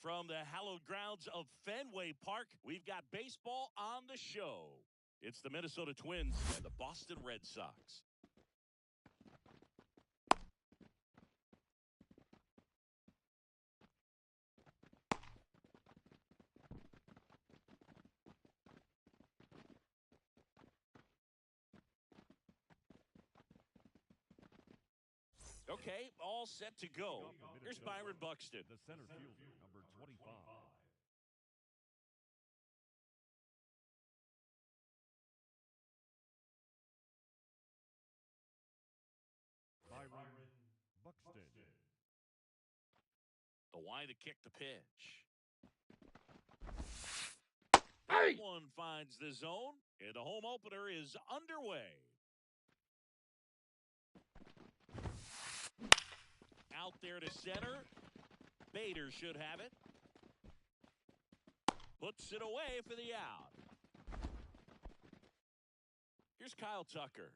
From the hallowed grounds of Fenway Park, we've got baseball on the show. It's the Minnesota Twins and the Boston Red Sox. Okay, all set to go. Here's Byron Buxton. The center fielder, number 25. Byron Buxton. The wide to kick the pitch. Hey! One finds the zone, and the home opener is underway. Out there to center. Bader should have it. Puts it away for the out. Here's Kyle Tucker.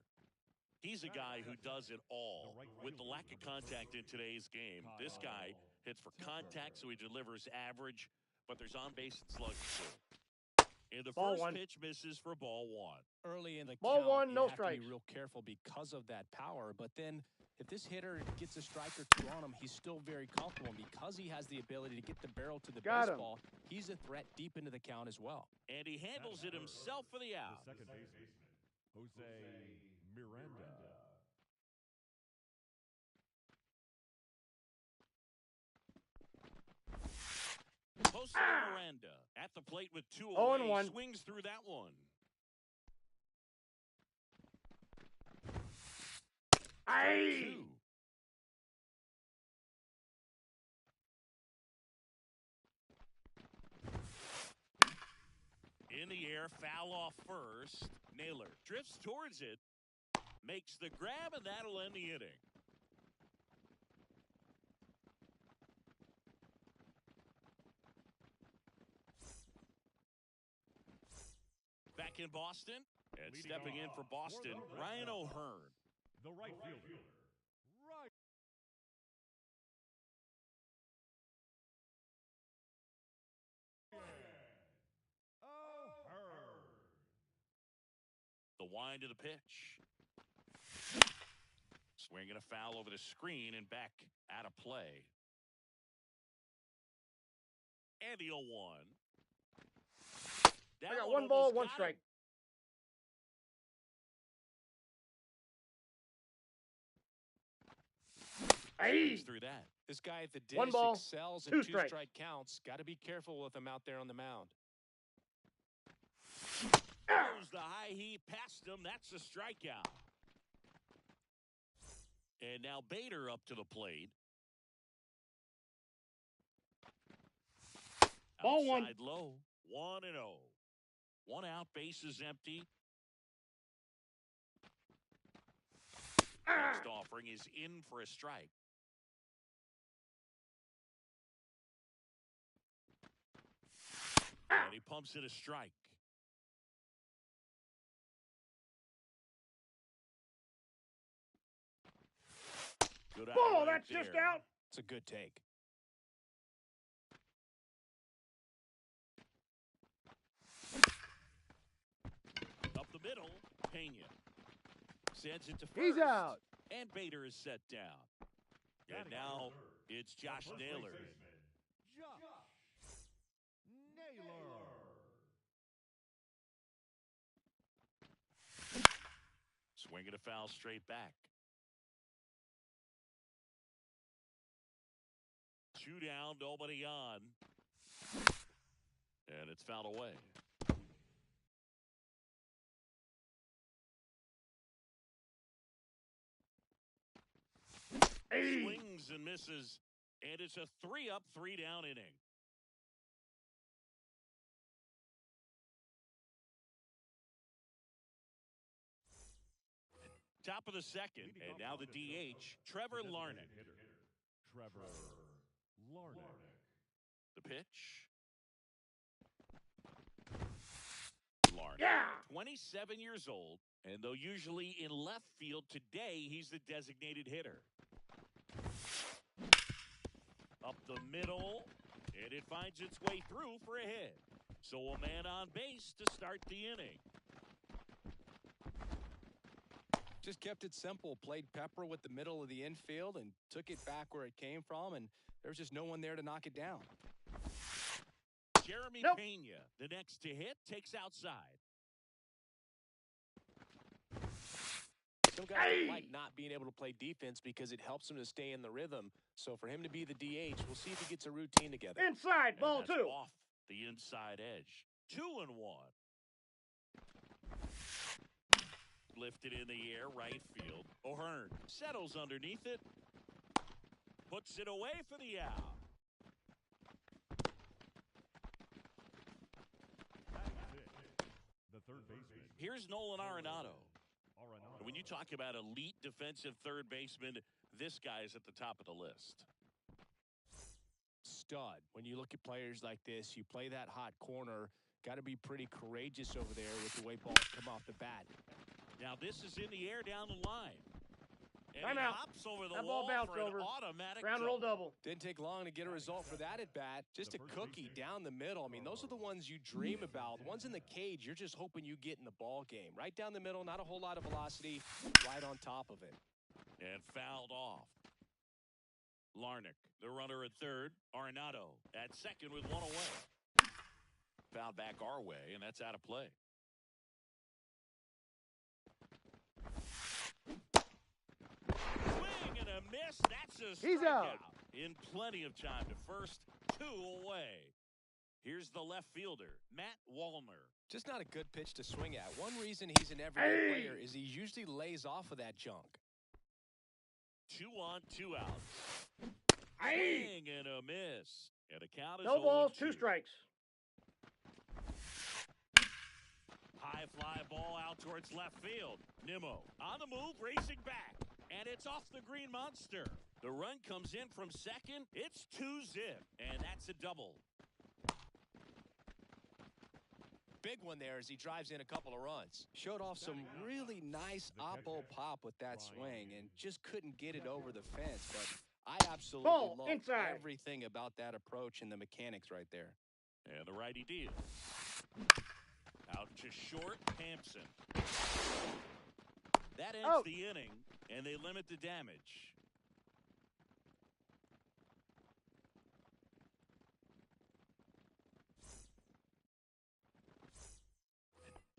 He's a guy who does it all. With the lack of contact in today's game, this guy hits for contact, so he delivers average, but there's on-base and slugs too. And the Ball first one. pitch misses for ball one. Early in the Ball count, one, you no have to strikes. be real careful because of that power. But then if this hitter gets a strike or two on him, he's still very comfortable. And because he has the ability to get the barrel to the Got him. baseball, he's a threat deep into the count as well. And he handles it himself for the The out. second baseman, Jose Miranda. Posted to Miranda at the plate with 2 away. 0-1. Swings through that one. Aye! 2. In the air, foul off first. Naylor drifts towards it, makes the grab, and that'll end the inning. Back in Boston, and stepping in for Boston, Ryan O'Hearn. The right fielder. Right. O'Hearn. The wind of the pitch. Swinging a foul over the screen and back out of play. And the 0-1. I got 1 ball, 1 strike. Swings through that. This guy at the dish One ball, excels in two two-strike strikes. counts. Got to be careful with him out there on the mound. Goes the high heat past him. That's a strikeout. And now Bader up to the plate. Ball one. Outside low. 1-0. One out. Base is empty. Next offering is in for a strike. And he pumps it a strike. Good eye Ball, right that's there. just out. It's a good take. Up the middle, Pena sends it to first. He's out. And Bader is set down. And now it's Josh Naylor. Swinging a foul straight back. 2 down, nobody on. And it's fouled away. Swings and misses. And it's a 3-up, 3-down inning. Top of the second, and now the DH, Trevor Larnach. Trevor Larnach. The pitch. Larnach, Yeah. 27 years old, and though usually in left field, today he's the designated hitter. Up the middle, and it finds its way through for a hit. So a man on base to start the inning. Just kept it simple. Played pepper with the middle of the infield and took it back where it came from, and there's just no one there to knock it down. Jeremy Nope. Pena, the next to hit, takes outside. Some guys don't like not being able to play defense because it helps them to stay in the rhythm. So for him to be the DH, we'll see if he gets a routine together. Inside, ball And that's 2. off the inside edge. 2-1. Lifted in the air, right field. O'Hearn settles underneath it. Puts it away for the out. The third baseman. Here's Nolan Arenado. Arenado. When you talk about elite defensive third baseman, this guy is at the top of the list. Stud. When you look at players like this, you play that hot corner. Got to be pretty courageous over there with the way balls come off the bat. Now this is in the air down the line. And Time it out. hops over the That ball wall bounced for an over. automatic Ground roll double. Didn't take long to get a result for that at bat. Just a cookie down the middle. I mean, those are the ones you dream about. The ones in the cage, you're just hoping you get in the ball game. Right down the middle, not a whole lot of velocity, right on top of it. And fouled off. Larnach, the runner at third. Arenado at second with one away. Fouled back our way, and that's out of play. Swing and a miss. That's a He's out. strikeout. In plenty of time to first, 2 away. Here's the left fielder, Matt Wallner. Just not a good pitch to swing at. One reason he's an everyday player is he usually lays off of that junk. 2 on, 2 out. Aye. Swing and a miss. And the count is No balls, 0-2. 2 strikes. High fly ball out towards left field. Nimmo on the move, racing back. And it's off the green monster. The run comes in from second. It's 2-zip. And that's a double. Big one there as he drives in a couple of runs. Showed off some really nice oppo pop with that swing and just couldn't get it over the fence. But I absolutely Ball, love inside. everything about that approach and the mechanics right there. And the righty deals. Out to short, Hampson. That ends Out. the inning, and they limit the damage.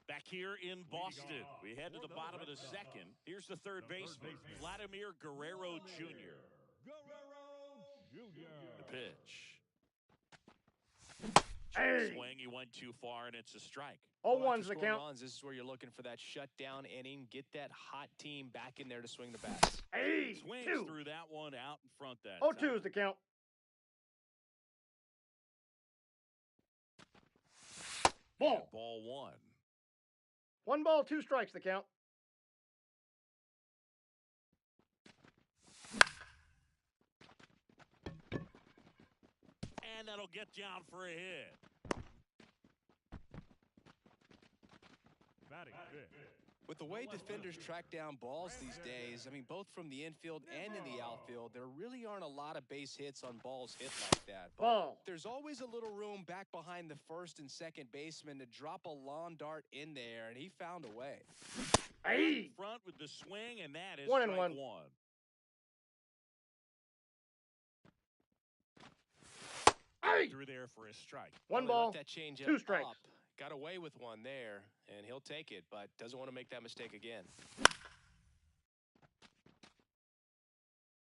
Back here in Boston, we head to the bottom of the second. Here's the third baseman, Vladimir Guerrero Jr. Hey. Swing, he went too far, and it's a strike. 0-1's the count. Runs, this is where you're looking for that shutdown inning. Get that hot team back in there to swing the bats. Hey, Swings 2. through that one out in front that 0-2's the count. Ball. Ball 1. 1 ball, 2 strikes the count. And that'll get down for a hit. Batting fifth. With the way defenders track down balls these days, I mean, both from the infield and in the outfield, there really aren't a lot of base hits on balls hit like that. But Ball. there's always a little room back behind the first and second baseman to drop a lawn dart in there, and he found a way. Hey. In front with the swing, and that is 1-1. strike 1. Hey. Through there for a strike. 1 Well, he ball, left that changeup 2 strikes. up. Got away with one there, and he'll take it, but doesn't want to make that mistake again.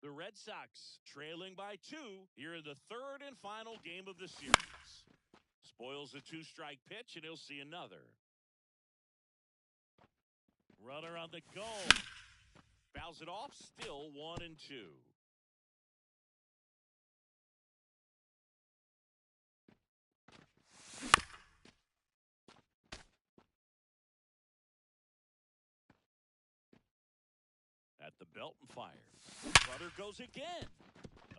The Red Sox trailing by 2 here in the third and final game of the series. Spoils the 2-strike pitch, and he'll see another. Runner on the go. Fouls it off, still 1-2. At the belt and fires. Runner goes again.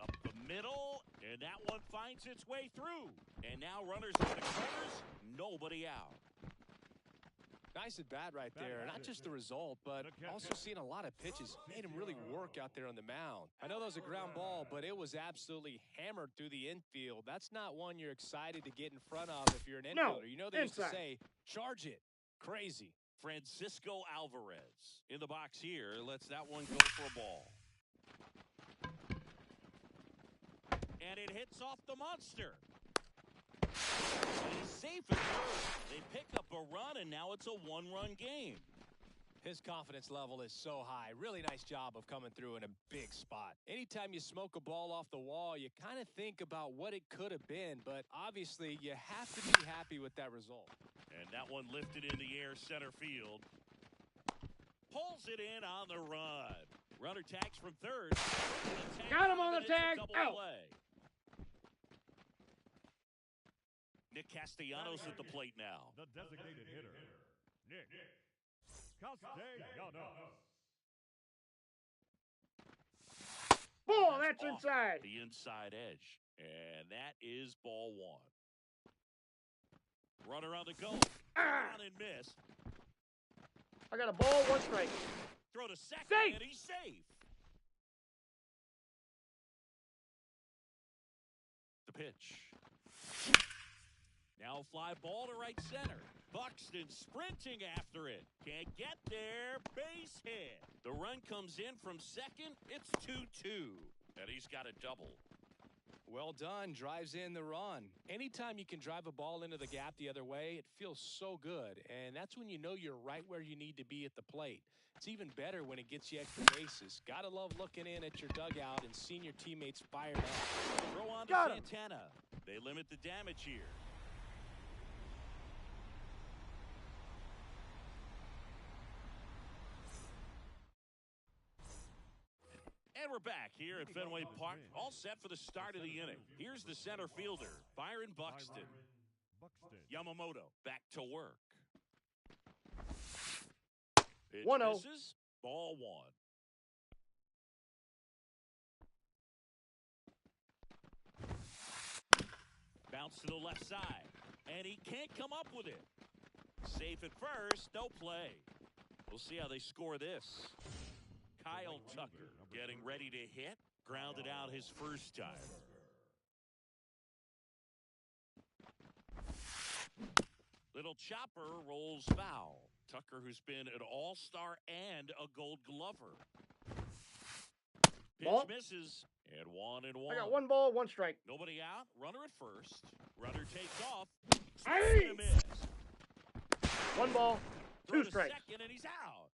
Up the middle, and that one finds its way through. And now runners in the corners, nobody out. Nice at bat right there. Not just the result, but also seeing a lot of pitches. Made him really work out there on the mound. I know that was a ground ball, but it was absolutely hammered through the infield. That's not one you're excited to get in front of if you're an infielder. You know they used to say, charge it. Crazy. Francisco Alvarez in the box here. Lets that one go for a ball. And it hits off the monster. And he's safe at first. They pick up a run, and now it's a 1-run game. His confidence level is so high. Really nice job of coming through in a big spot. Anytime you smoke a ball off the wall, you kind of think about what it could have been, but obviously you have to be happy with that result. And that one lifted in the air center field. Pulls it in on the run. Runner tags from third. Got him on the tag. Out. Play. Nick Castellanos at the plate now. The designated hitter, Nick Castellanos. Ball, that's off inside. The inside edge. And that is ball 1. Runner on the go. On and miss. I got a ball, 1 strike. Throw to second, Safe. and he's safe. The pitch. Now fly ball to right center. Buxton sprinting after it. Can't get there. Base hit. The run comes in from second. It's 2-2. And he's got a double. Well done. Drives in the run. Anytime you can drive a ball into the gap the other way, it feels so good. And that's when you know you're right where you need to be at the plate. It's even better when it gets you extra bases. Gotta love looking in at your dugout and seeing your teammates fired up. Throw on to Got him. Santana. They limit the damage here. And we're back here at Fenway Park, all set for the start of the inning. Here's the center fielder, Byron Buxton. Yamamoto back to work. It 1-0. misses. Ball 1. Bounce to the left side, and he can't come up with it. Safe at first, no play. We'll see how they score this. Kyle Tucker getting ready to hit. Grounded out his first time. Little chopper rolls foul. Tucker, who's been an all-star and a gold glover. Pitch Ball. misses, and 1-1. I got 1 ball, 1 strike. Nobody out. Runner at first. Runner takes off. Hey! And a miss. 1 ball, Throw 2 to strikes. second, and he's out.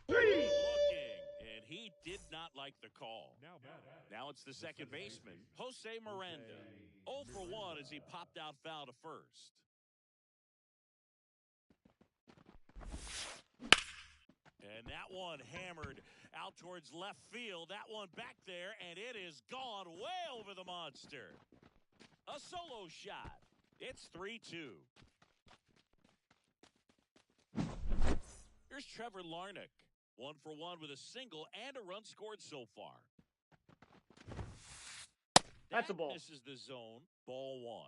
Three. Looking, and he did not like like the call. Now batting. Now it's the second baseman, Jose Miranda. 0 for 1 as he popped out foul to first. And that one hammered out towards left field. That one back there, and it is gone way over the monster. A solo shot. It's 3-2. Here's Trevor Larnach. 1 for 1 with a single and a run scored so far. That's a ball. Misses the zone. Ball 1.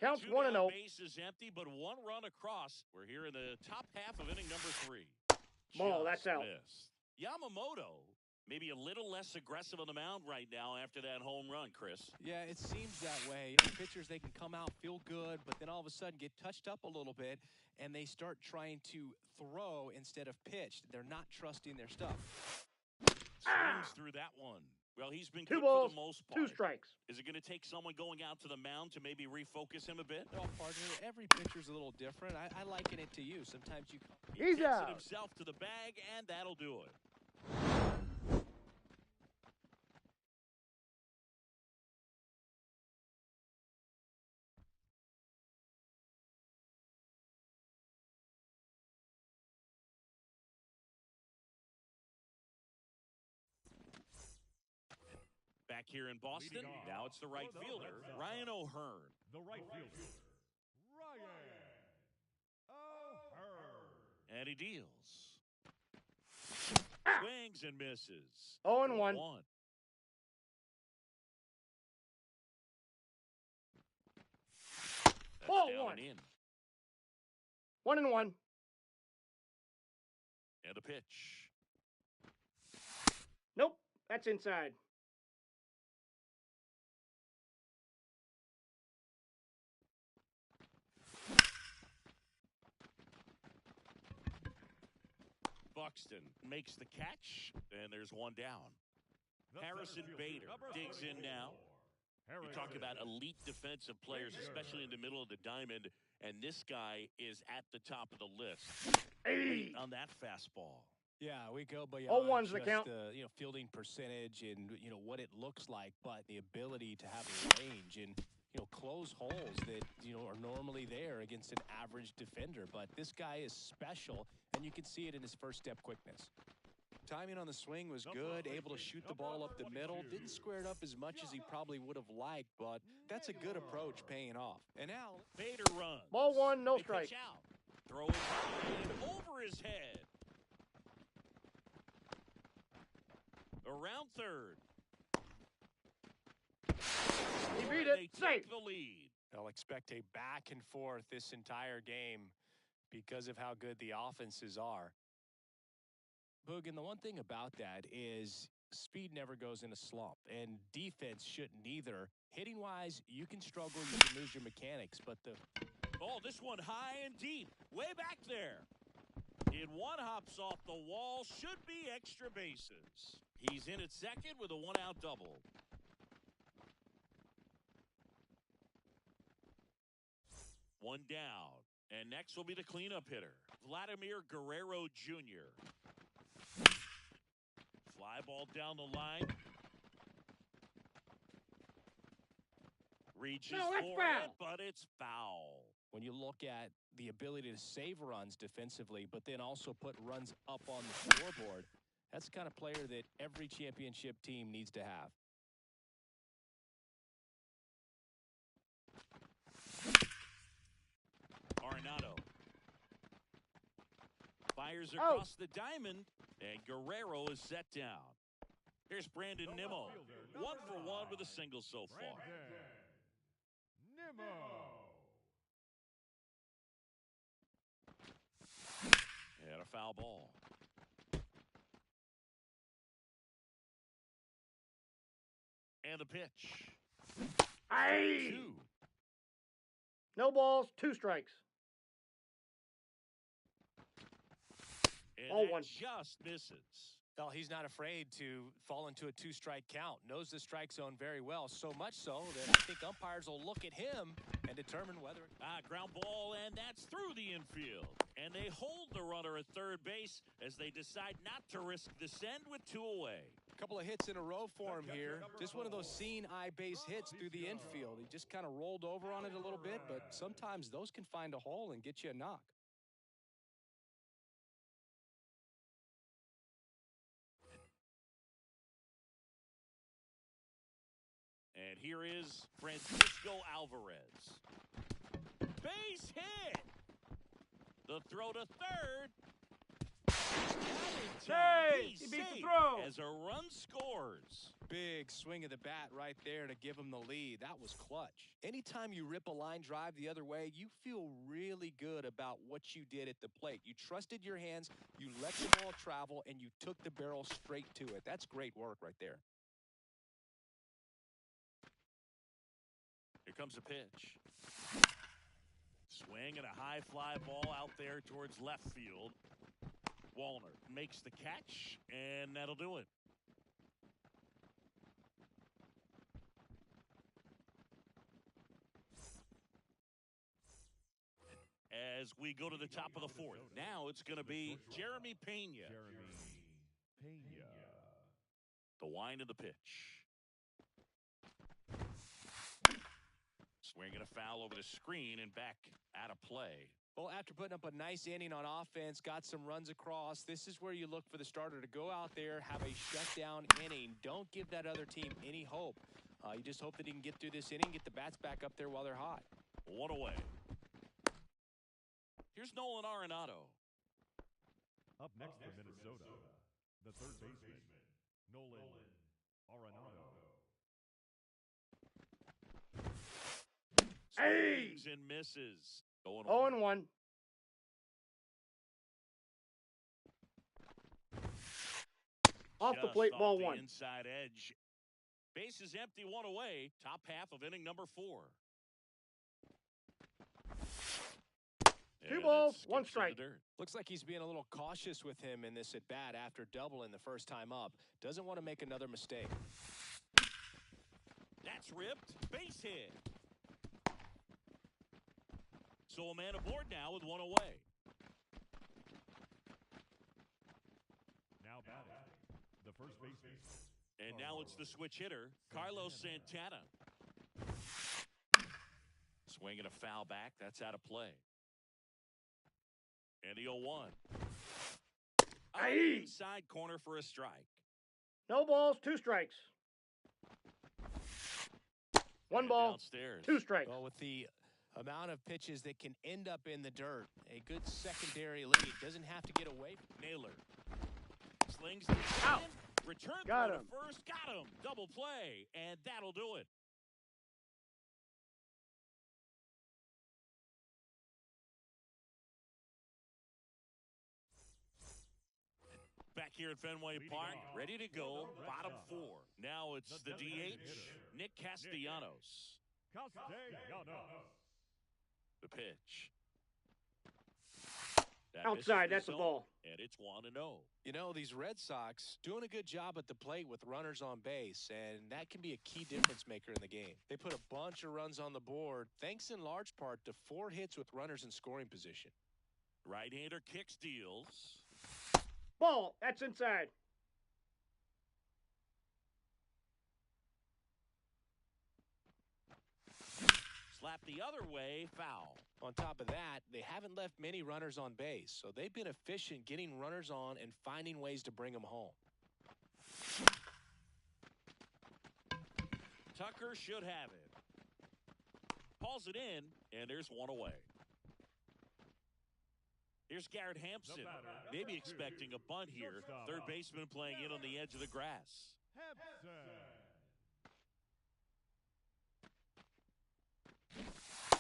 Counts 2 1-0. down, base is empty, but 1 run across. We're here in the top half of inning number 3. Ball, Just that's out. missed. Yamamoto, maybe a little less aggressive on the mound right now after that home run, Chris. Yeah, it seems that way. Pitchers, they can come out, feel good, but then all of a sudden get touched up a little bit, and they start trying to throw instead of pitch. They're not trusting their stuff. Swings through that one. Well, he's been 2 good balls, for the most 2 part. strikes. Is it going to take someone going out to the mound to maybe refocus him a bit? Well, partner, every pitcher's a little different. I liken it to you. Sometimes you... He He's gets out. it himself to the bag, and that'll do it. Back here in Boston, now it's the right fielder, Ryan O'Hearn. The right fielder, Ryan O'Hearn. And he deals. Swings and misses. 0-1. That's Ball down 1. and in. 1-1. And the pitch. Nope, that's inside. Buxton makes the catch, and there's one down. The Harrison center fielder, Bader number digs in 34. now. You talk Harrison. about elite defensive players, especially in the middle of the diamond, and this guy is at the top of the list. Hey. On that fastball. Yeah, we go beyond 0-1's the just count. fielding percentage and what it looks like, but the ability to have range and close holes that are normally there against an average defender. But this guy is special, and you can see it in his first step quickness. Timing on the swing was good, able to shoot the ball up the middle. Didn't square it up as much as he probably would have liked, but that's a good approach paying off. And now Bader runs. Ball 1, no They strike. pitch out. Throw it high over his head. Around third. He beat They it. take Safe. the lead. I'll expect a back and forth this entire game because of how good the offenses are. Boog, and the one thing about that is speed never goes in a slump, and defense shouldn't either. Hitting-wise, you can struggle, you can lose your mechanics, but Oh, this one high and deep. Way back there. In one hops off the wall. Should be extra bases. He's in at second with a one-out double. One down. And next will be the cleanup hitter, Vladimir Guerrero Jr. Fly ball down the line. Reaches No, that's for foul. it, but it's foul. when you look at the ability to save runs defensively, but then also put runs up on the scoreboard, that's the kind of player that every championship team needs to have. Arenado fires across the diamond, and Guerrero is set down. Here's Brandon Nimmo. 1 for 1 with a single so far. Nimmo. And a foul ball. And the pitch. Aye. 2. No balls, 2 strikes. And Oh, that 1. just misses. Well, he's not afraid to fall into a 2-strike count. Knows the strike zone very well, so much so that I think umpires will look at him and determine whether... Ground ball, and that's through the infield. And they hold the runner at third base as they decide not to risk the send with 2 away. Couple of hits in a row for him here. Just one of those seeing eye base hits through the infield. He just kind of rolled over on it a little bit, but sometimes those can find a hole and get you a knock. And here is Francisco Alvarez. Base hit. The throw to third. Hey, he beat the throw. As a run scores. Big swing of the bat right there to give him the lead. That was clutch. Anytime you rip a line drive the other way, you feel really good about what you did at the plate. You trusted your hands, you let the ball travel, and you took the barrel straight to it. That's great work right there. Here comes a pitch. Swing and a high fly ball out there towards left field. Wallner makes the catch, and that'll do it. As we go to the top of the fourth, now it's going to be Jeremy Pena. The wind of the pitch. Swinging a foul over the screen and back out of play. Well, after putting up a nice inning on offense, got some runs across, this is where you look for the starter to go out there, have a shutdown inning. Don't give that other team any hope. You just hope that he can get through this inning, get the bats back up there while they're hot. One away. Here's Nolan Arenado. Up next for Minnesota, the third baseman, Nolan Arenado. Hey! Swings and misses. Going 0-1. Off the plate, ball one. Inside edge. Base is empty, one away. Top half of inning number 4. Two balls, one strike. Looks like he's being a little cautious with him in this at-bat after doubling the first time up. Doesn't want to make another mistake. That's ripped. Base hit. So a man aboard now with one away. Now batting, the first baseman. And now it's the switch hitter, Carlos Santana. Swinging a foul back. That's out of play. And the 0-1. Aye. Inside corner for a strike. No balls, 2 strikes. One And ball, downstairs. 2 strikes. Well, with the amount of pitches that can end up in the dirt, a good secondary lead. Doesn't have to get away. Naylor slings the out. Return Got throw him. to first. Got him. Double play. And that'll do it. Back here at Fenway Park, ready to go. Bottom 4. Now it's the DH, Nick Castellanos. The pitch. That Outside, misses the that's a zone, ball. And it's 1-0. You know, these Red Sox doing a good job at the plate with runners on base, and that can be a key difference maker in the game. They put a bunch of runs on the board, thanks in large part to 4 hits with runners in scoring position. Right-hander kick steals. Ball, that's inside. Slap the other way, foul. On top of that, they haven't left many runners on base, so they've been efficient getting runners on and finding ways to bring them home. Tucker should have it. Pulls it in, and there's one away. Here's Garrett Hampson, maybe expecting a bunt here. Third baseman playing in on the edge of the grass.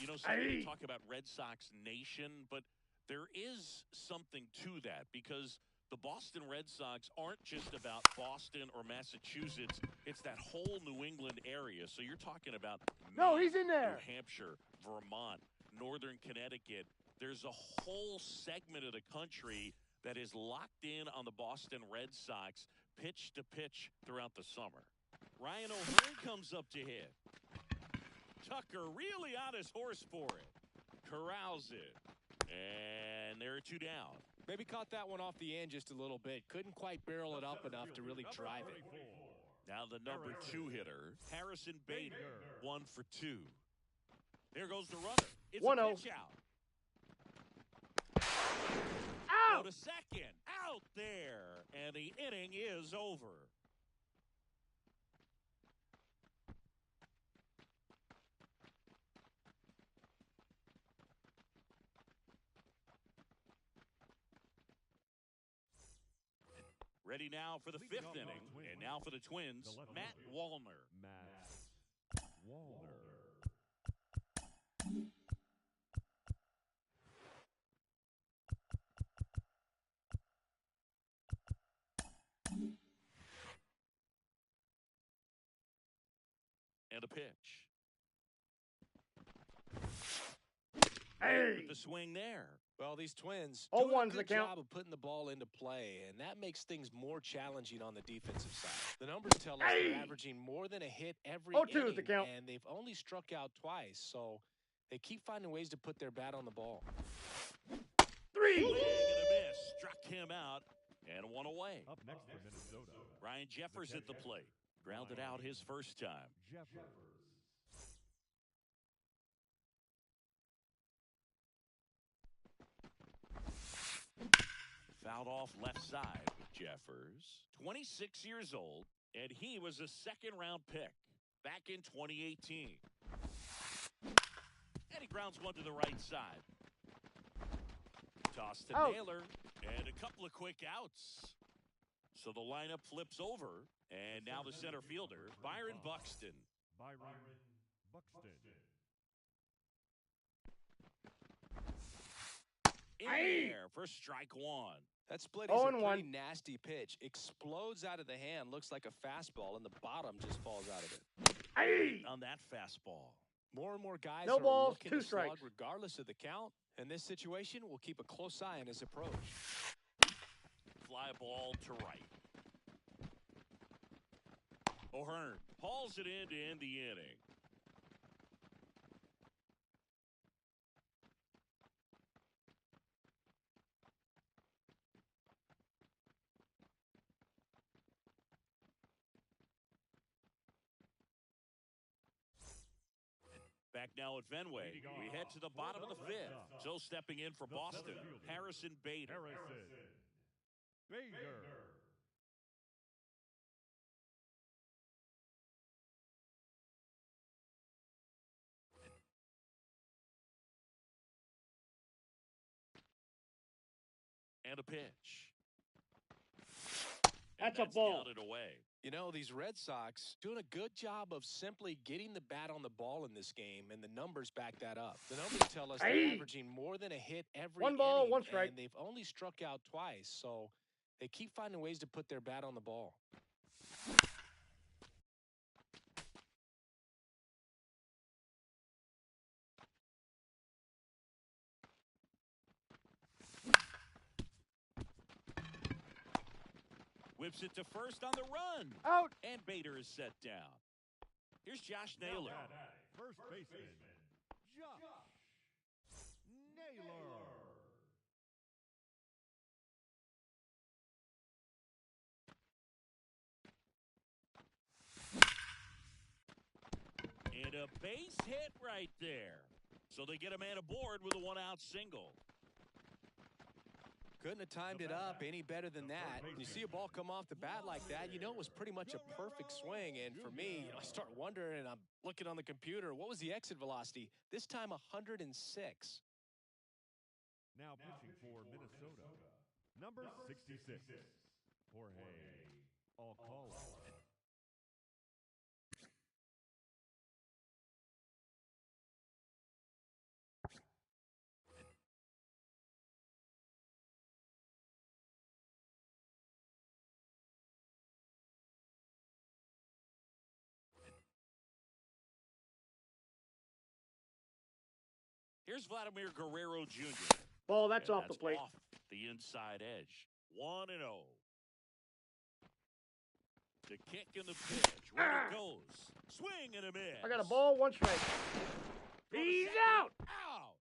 You know, somebody talk about Red Sox Nation, but there is something to that because the Boston Red Sox aren't just about Boston or Massachusetts. It's that whole New England area. So you're talking about No, he's in there. New Hampshire, Vermont, Northern Connecticut. There's a whole segment of the country that is locked in on the Boston Red Sox pitch to pitch throughout the summer. Ryan O'Hearn comes up to hit. Tucker really on his horse for it. Corrals it. And And there are two down. Maybe caught that one off the end just a little bit. Couldn't quite barrel it up enough to really drive it. Now the number 2 hitter, Harrison Bader, 1 for 2. There goes the runner. It's 1-0. a pitch out. Go Out! to second. Out there. And the inning is over. Ready now for the 5th inning. And now for the Twins, Matt Wallner. Matt Wallner. And a pitch. Hey! With the swing there. Well, these Twins Oh, doing a one's the good count. job of putting the ball into play, and that makes things more challenging on the defensive side. The numbers tell us Hey! they're averaging more than a hit every 0-2 is inning, the count. and they've only struck out twice, so they keep finding ways to put their bat on the ball. 3! Swing and a miss. Struck him out. And one away. Up next for Minnesota, Ryan Jeffers at the plate. Grounded out his first time. Jeffers. Fouled off left side with Jeffers. 26 years old, and he was a second-round pick back in 2018. And he grounds one to the right side. Toss to Out. Naylor, and a couple of quick outs. So the lineup flips over, and now the center fielder, Byron Buxton. Byron Buxton. In Aye. there for strike one. That split is a 0-1. pretty nasty pitch. Explodes out of the hand, looks like a fastball, and the bottom just falls out of it. Hey! On that fastball. More and more guys No are balls, looking 2 to slug strikes. regardless of the count. In this situation, we'll keep a close eye on his approach. Fly ball to right. O'Hearn hauls it in to end the inning. Back now at Fenway. We head to the bottom of the 5th. So stepping in for Boston, Harrison Bader. Harrison Bader. And a pitch. That's And a ball. Counted away. You know, these Red Sox doing a good job of simply getting the bat on the ball in this game, and the numbers back that up. The numbers tell us they're Hey! averaging more than a hit every 1 ball, inning, 1 strike. and they've only struck out twice, so they keep finding ways to put their bat on the ball. Whips it to first on the run. Out! And Bader is set down. Here's Josh Now Naylor. batting, first baseman, Josh Naylor. And a base hit right there. So they get a man aboard with a 1-out single. Couldn't have timed it up any better than that. When you see a ball come off the bat like that, you know it was pretty much a perfect swing. And for me, I start wondering, and I'm looking on the computer, what was the exit velocity? This time 106. Now pitching for Minnesota, number 66, Jorge Alcala. Here's Vladimir Guerrero Jr. Ball, that's And off the plate. Off the inside edge. 1-0. The kick and the pitch. Runner goes. Swing and a miss. I got a ball, 1 strike. Go to He's second. out! Out.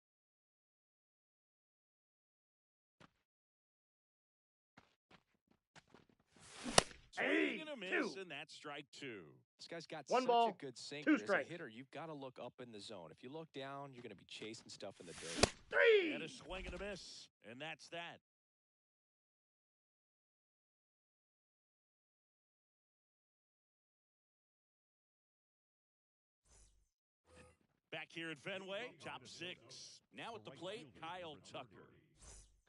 Swing and a miss, two. and that's strike two. This guy's got One such ball, a good sinker. two As a strikes. hitter, you've got to look up in the zone. If you look down, you're going to be chasing stuff in the dirt. Three. And a swing and a miss, and that's that. Back here at Fenway, top six. Now at the plate, Kyle Tucker.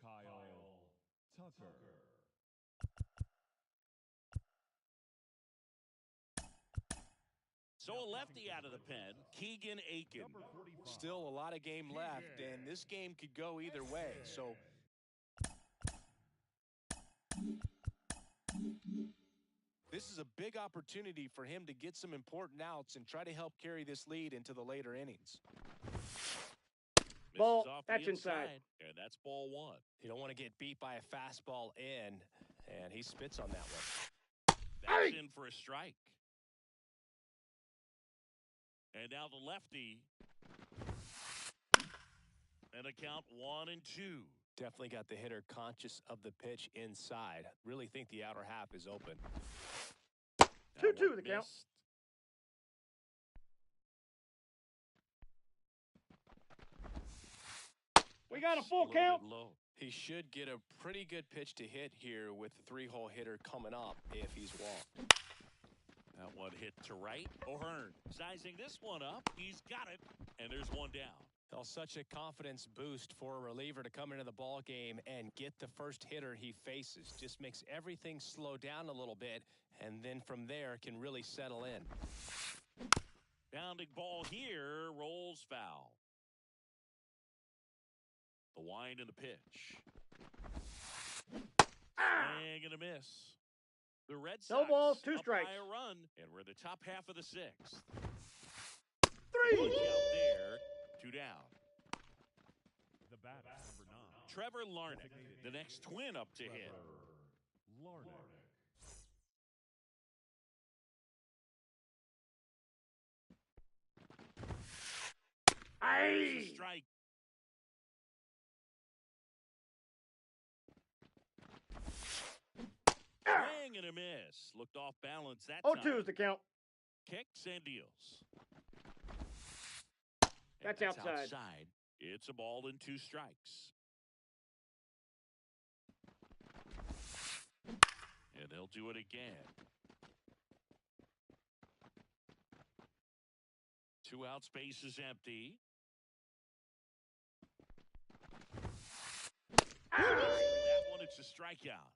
Kyle Tucker. So a lefty out of the pen, Keegan Aiken. Number 45. Still a lot of game left, and this game could go either way. So this is a big opportunity for him to get some important outs and try to help carry this lead into the later innings. Ball, Misses off the that's inside. And that's ball one. You don't want to get beat by a fastball in, and he spits on that one. That's in for a strike. And now the lefty. And a count 1-2. Definitely got the hitter conscious of the pitch inside. Really think the outer half is open. 2-2 the count. We got a full count. Low. He should get a pretty good pitch to hit here with the three-hole hitter coming up if he's walked. That one hit to right. O'Hearn sizing this one up. He's got it. And there's one down. Well, such a confidence boost for a reliever to come into the ball game and get the first hitter he faces. Just makes everything slow down a little bit, and then from there can really settle in. Bounding ball here, rolls foul. The wind and the pitch. Swing and a miss. The Red Sox No balls, two up strikes. by a run, and we're in the top half of the sixth. Three. Punch out there, two down. The batter, number 9. Trevor Larnach, the next twin up to hit. Larnach. There's a strike. Swing and a miss. Looked off balance that time. 0-2 is the count. Kicks and deals. That's outside. It's a ball and two strikes. And they'll do it again. 2 out, space is empty. That one, it's a strikeout.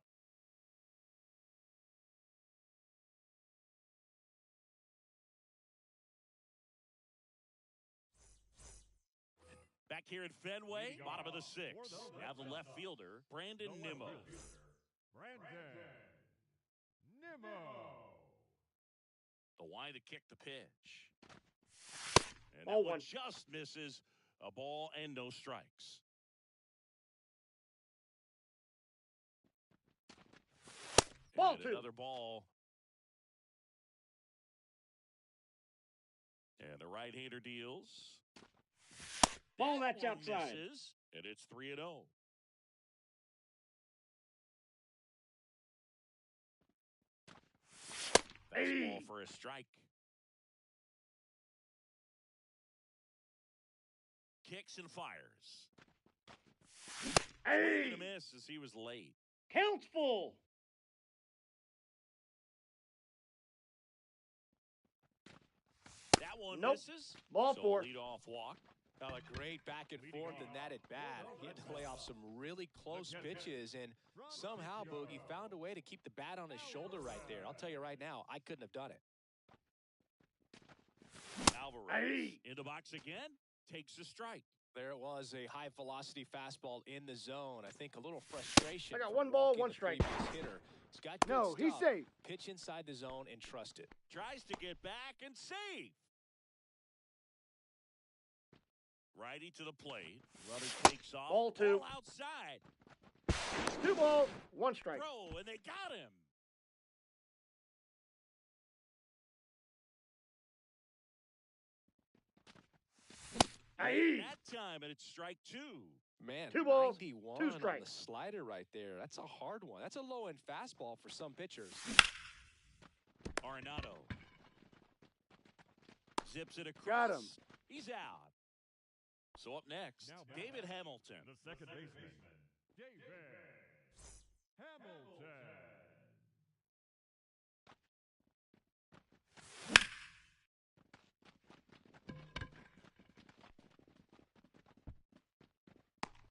Back here at Fenway, bottom of the sixth. Now the left fielder, Brandon Nimmo. Brandon Nimmo. The wind to kick the pitch. And Ball that one one. just misses. A ball and no strikes. Ball And two. another ball. And the right-hander deals. Ball, That that's one outside. misses, and it's 3-0. Fastball for a strike. Kicks and fires. Swing and a miss as he was late. Counts full. That one Nope. misses. Ball So four. lead off walk. Well, a great back and forth in that at bat. He had to lay off some really close pitches, and somehow Boogie found a way to keep the bat on his shoulder right there. I'll tell you right now, I couldn't have done it. Alvarez in the box again. Takes a strike. There it was, a high velocity fastball in the zone. I think a little frustration. I got from one ball, walking one the strike. previous hitter. He's got good No, he's stuff. safe. Pitch inside the zone and trust it. Tries to get back and save. Righty to the plate. Runner takes off. Ball two. Ball outside. 2 balls, 1 strike. Throw, and they got him. That time, and it's strike 2. Man, 2 balls, 91 2 on the strikes. slider right there. That's a hard one. That's a low-end fastball for some pitchers. Arenado zips it across. Got him. He's out. So up next, Now back. David Hamilton. The second baseman, David Hamilton.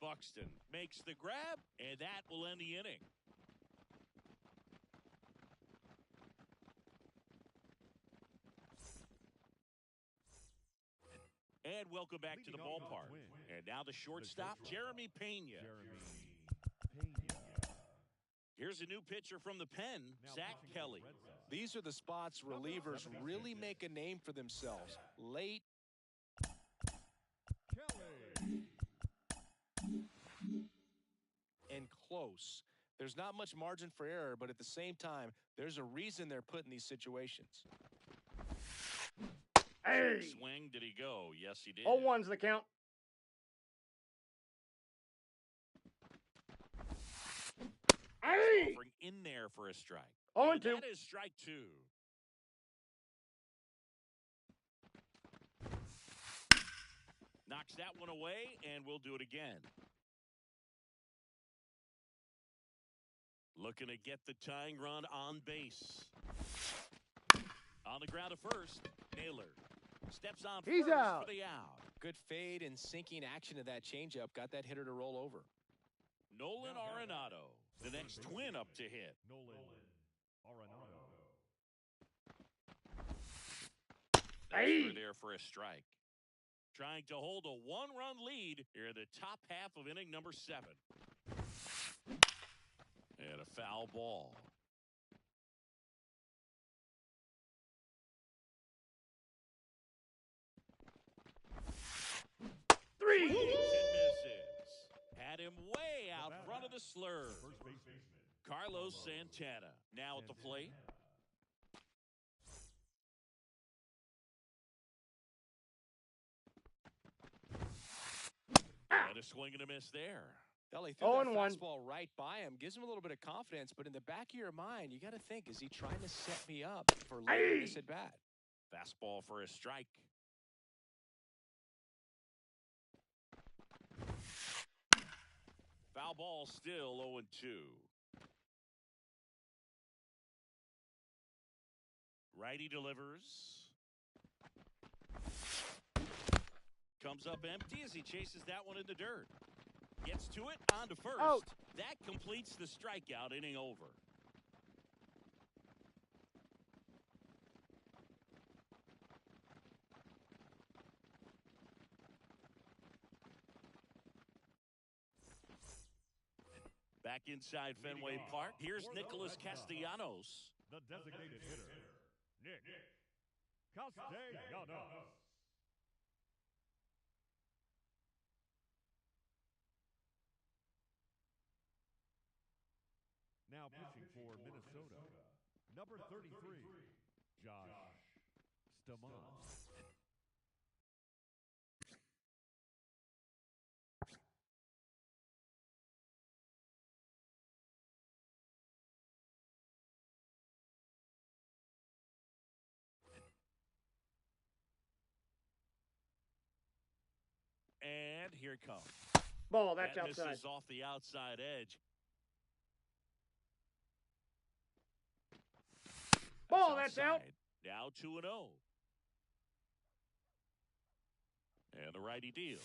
Buxton makes the grab, and that will end the inning. And welcome back to the Leading off the ballpark. Twins, And now the shortstop, Jeremy Pena. Jeremy Pena. Here's a new pitcher from the pen, Now Zach pitching for the Kelly. Red Sox. These are the spots relievers really make a name for themselves. Late. Kelly. And close. There's not much margin for error, but at the same time, there's a reason they're put in these situations. Hey. Swing, did he go? Yes, he did. 0-1's the count. Hey. Offering in there for a strike. 0-2. And that is strike two. Knocks that one away, and we'll do it again. Looking to get the tying run on base. On the ground to first, Naylor steps on He's first out. for the out. Good fade and sinking action of that changeup got that hitter to roll over. Nolan Arenado, the next twin up to hit. Nolan Arenado. Hey. They're there for a strike. Trying to hold a one-run lead here in the top half of inning number 7. And a foul ball. Three. And misses. Had him way out front of the slur. First baseman, Carlos Santana now at the plate. And a swing and a miss there. He threw that 0-1. fastball right by him. Gives him a little bit of confidence, but in the back of your mind, you got to think, is he trying to set me up for later in this at bat? Fastball for a strike. Foul ball still 0-2. Righty delivers. Comes up empty as he chases that one in the dirt. Gets to it, on to first. Out. That completes the strikeout, inning over. Back inside Fenway Park, here's Nicholas Castellanos. the designated hitter, Nick Castellanos. Now pitching for Minnesota, number 33, Josh Stamons. And here it comes. Ball, that's That outside. misses off the outside edge. Ball, that's out. outside. Now 2-0. And the righty deal.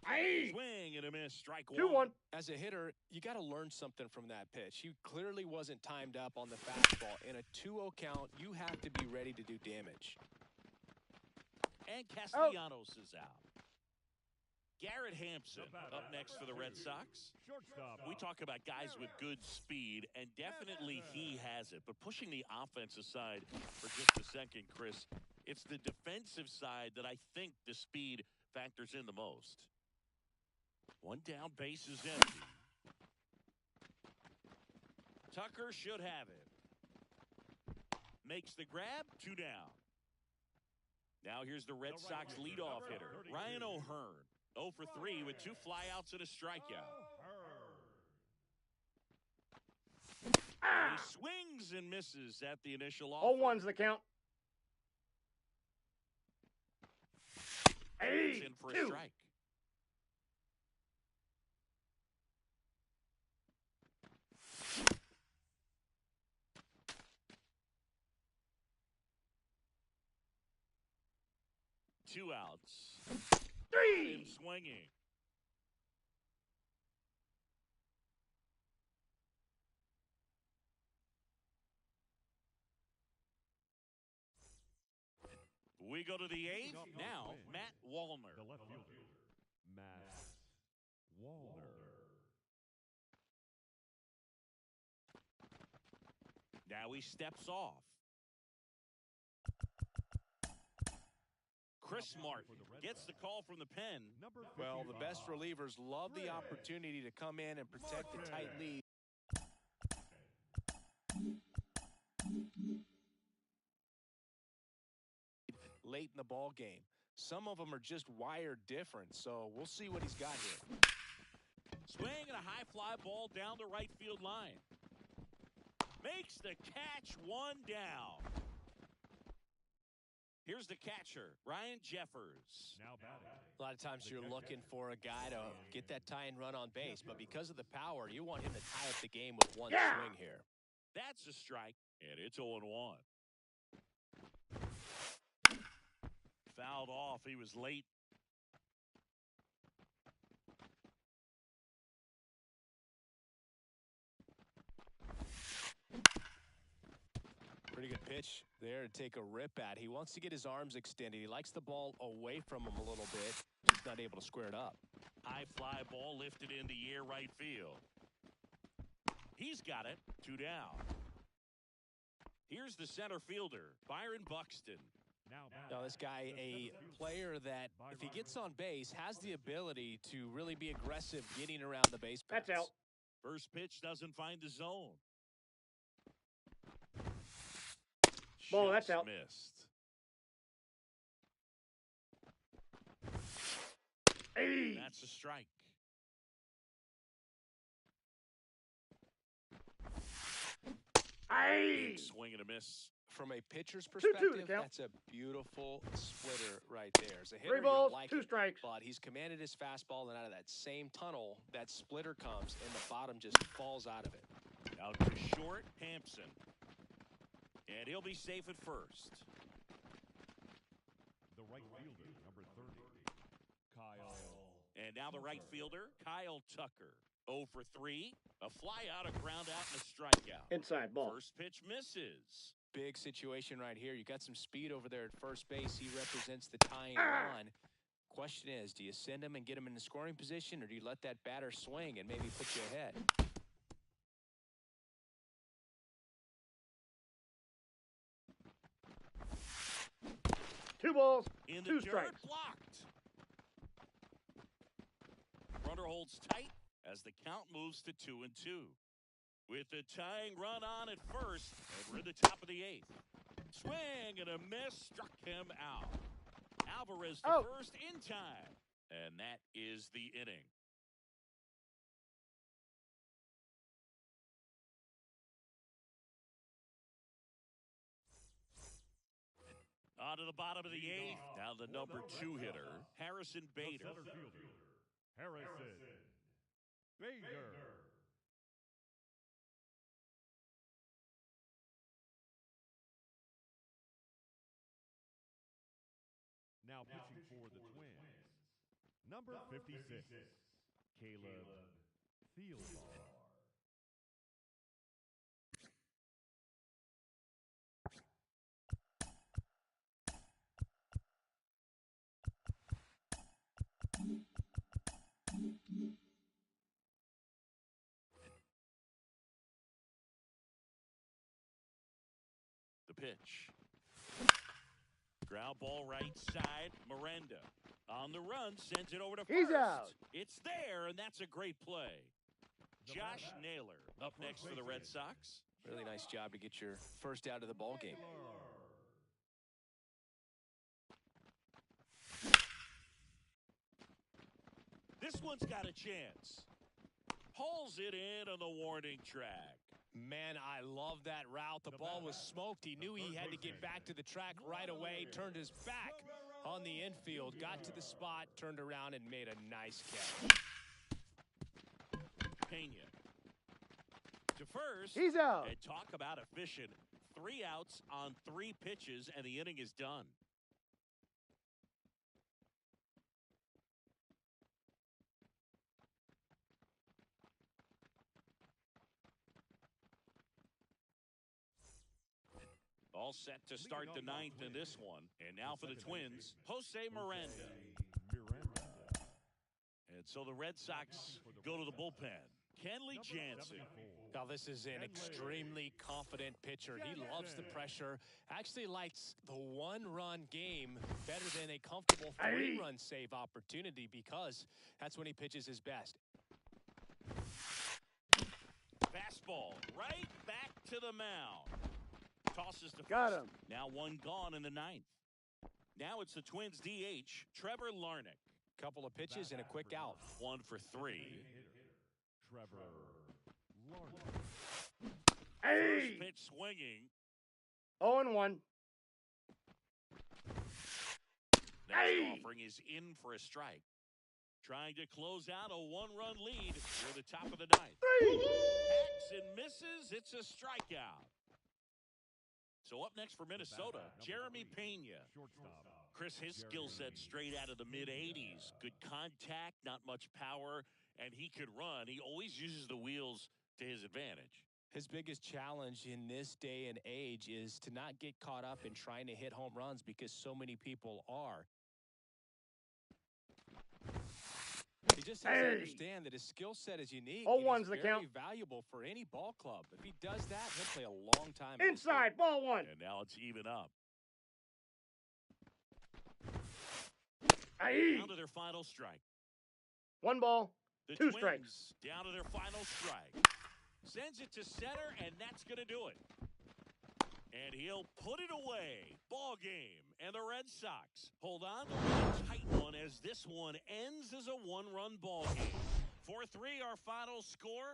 Hey. Swing and a miss. Strike 2-1. As a hitter, you got to learn something from that pitch. He clearly wasn't timed up on the fastball. In a 2-0 count, you have to be ready to do damage. And Castellanos is out. Garrett Hampson up next for the Red Sox. Shortstop. We talk about guys with good speed, and definitely he has it. But pushing the offense aside for just a second, Chris, it's the defensive side that I think the speed factors in the most. One down, base is empty. Tucker should have it. Makes the grab, 2 down. Now here's the Red Sox leadoff hitter, Ryan O'Hearn. 0 for 3 with 2 flyouts and a strikeout. And he swings swings and misses at the initial All offer. one's the count. It's in for a 2. strike. Two outs. 3. Him swinging. We go to the 8th. Now, Matt Wallner. The left fielder, Matt Wallner. Now he steps off. Chris Martin gets the call from the pen. Number Well, the 55, best relievers love the opportunity to come in and protect the tight lead. Late in the ball game. Some of them are just wired different, so we'll see what he's got here. Swing and a high fly ball down the right field line. Makes the catch, one down. Here's the catcher, Ryan Jeffers. now batting. A lot of times you're looking for a guy to get that tying run on base, but because of the power, you want him to tie up the game with one swing here. That's a strike, and it's 0-1. Fouled off. He was late. Pretty good pitch there to take a rip at. He wants to get his arms extended. He likes the ball away from him a little bit. Just not able to square it up. High fly ball lifted in the air right field. He's got it. 2 down. Here's the center fielder, Byron Buxton. Now this guy, a player that if he gets on base, has the ability to really be aggressive getting around the base paths. That's out. First pitch doesn't find the zone. Ball, that's Just out. missed. 8. That's a strike. Big swing and a miss. From a pitcher's 2-2 perspective, the count. that's a beautiful splitter right there. As a hitter, 3 you balls, don't like 2 it, strikes. but he's commanded his fastball, and out of that same tunnel, that splitter comes, and the bottom just falls out of it. Out to short, Hampson. And he'll be safe at first. The right fielder, number 30, Kyle. And now the right fielder, Kyle Tucker. 0 for 3. A fly out, a ground out, and a strikeout. Inside ball. First pitch misses. Big situation right here. You got some speed over there at first base. He represents the tying run. Question is, do you send him and get him in the scoring position, or do you let that batter swing and maybe put you ahead? 2 balls, In the 2 dirt, strikes. blocked. Runner holds tight as the count moves to 2-2. With the tying run on at first, and we're at the top of the 8th. Swing and a miss, struck him out. Alvarez to first in time, and that is the inning. On to the bottom of the 8th. Now the number 2 hitter, Harrison Bader. Center fielder, Harrison Bader. Now pitching for the Twins, number 56, Caleb Thielbar. The pitch. Ground ball right side. Miranda on the run, sends it over to He's first. out. It's there, and that's a great play. Josh Naylor up next for the Red Sox. Really nice job to get your first out of the ball game. This one's got a chance. Pulls it in on the warning track. Man, I love that route. The ball was smoked. He knew he had to get back to the track right away. Turned his back on the infield. Got to the spot, turned around, and made a nice catch. Pena to first. He's out. And talk about efficient. 3 outs on 3 pitches, and the inning is done. All set to start the 9th in this one. And now for the Twins, Jose Miranda. And so the Red Sox go to the bullpen. Kenley Jansen. Now, this is an extremely confident pitcher. He loves the pressure. Actually likes the 1-run game better than a comfortable 3-run save opportunity because that's when he pitches his best. Fastball right back to the mound. Tosses to Got first. him. Now 1 gone in the 9th. Now it's the Twins DH, Trevor Larnach. Couple of pitches and a quick out. 1 for 3. Trevor First pitch swinging. 0-1. Next offering is in for a strike. Trying to close out a 1-run lead near the top of the 9th. 3. Hacks and misses. It's a strikeout. So up next for Minnesota, Jeremy Pena. Chris, his skill set straight out of the mid-'80s. Good contact, not much power, and he could run. He always uses the wheels to his advantage. His biggest challenge in this day and age is to not get caught up in trying to hit home runs because so many people are. He just has to understand that his skill set is unique. Oh, and one's it's the very count. valuable for any ball club. If he does that, he'll play a long time. Inside, ball 1. And now it's even up. Down to their final strike. 1 ball, The 2 Twins strikes. down to their final strike. Sends it to center, and that's going to do it. And he'll put it away. Ball game. And the Red Sox hold on to a tight one as this one ends as a 1-run ball game. 4-3 our final score.